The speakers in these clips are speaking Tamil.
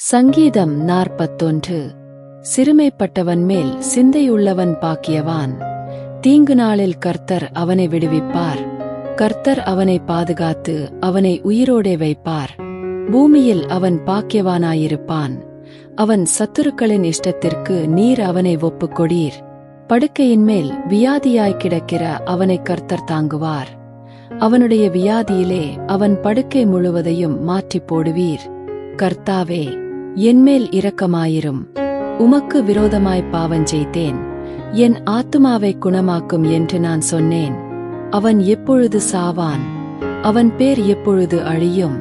சங்கீதம் 41. சிறுமைப்பட்டவன் மேல் சிந்தையுள்ளவன் பாக்கியவான். தீங்கு நாளில் கர்த்தர் அவனை விடுவிப்பார். கர்த்தர் அவனை பாதுகாத்து அவனை உயிரோடே வைப்பார். பூமியில் அவன் பாக்கியவானாயிருப்பான். அவன் சத்துருக்களின் இஷ்டத்திற்கு நீர் அவனை ஒப்புக்கொடீர். படுக்கையின் மேல் வியாதியாய் கிடக்கிற அவனை கர்த்தர் தாங்குவார். அவனுடைய வியாதியிலே அவன் படுக்கை முழுவதையும் மாற்றிப் போடுவீர். கர்த்தாவே, என்மேல் இரக்கமாயிரும். உமக்கு விரோதமாய் பாவஞ்செய்தேன். என் ஆத்துமாவை குணமாக்கும் என்று நான் சொன்னேன். அவன் எப்பொழுது சாவான்? அவன் பேர் எப்பொழுது அழியும்?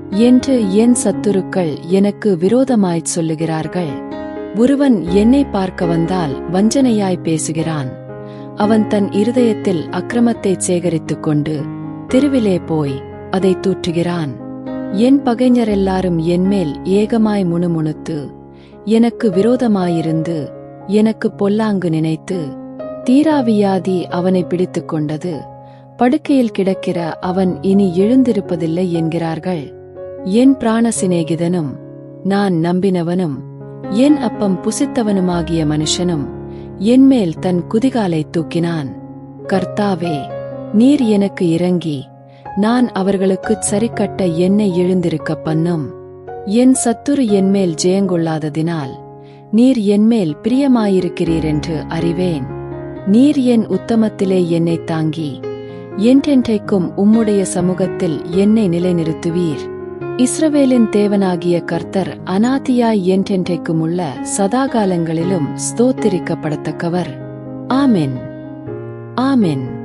என்று என் சத்துருக்கள் எனக்கு விரோதமாய்ச் சொல்லுகிறார்கள். ஒருவன் என்னை பார்க்க வந்தால் வஞ்சனையாய் பேசுகிறான். அவன் தன் இருதயத்தில் அக்கிரமத்தைச் சேகரித்துக் கொண்டு தெருவிலே போய் அதை தூற்றுகிறான். என் பகைஞரெல்லாரும் என்மேல் ஏகமாய் முணுமுணுத்து எனக்கு விரோதமாயிருந்து எனக்கு பொல்லாங்கு நினைத்து, தீராவியாதி அவனை பிடித்துக் கொண்டது, படுக்கையில் கிடக்கிற அவன் இனி எழுந்திருப்பதில்லை என்கிறார்கள். என் பிராண சிநேகிதனும் நான் நம்பினவனும் என் அப்பம் புசித்தவனுமாகிய மனுஷனும் என்மேல் தன் குதிகாலை தூக்கினான். கர்த்தாவே, நீர் எனக்கு இரங்கி நான் அவர்களுக்குச் சரிக்கட்ட என்னை எழுந்திருக்க பண்ணும். என் சத்துரு என்மேல் ஜெயங்கொள்ளாததினால் நீர் என்மேல் பிரியமாயிருக்கிறீரென்று அறிவேன். நீர் என் உத்தமத்திலே என்னைத் தாங்கி என்றென்றைக்கும் உம்முடைய சமூகத்தில் என்னை நிலைநிறுத்துவீர். இஸ்ரவேலின் தேவனாகிய கர்த்தர் அநாதியாய் என்றென்றைக்கும் உள்ள சதாகாலங்களிலும் ஸ்தோத்திரிக்கப்படத்தக்கவர். ஆமென், ஆமென்.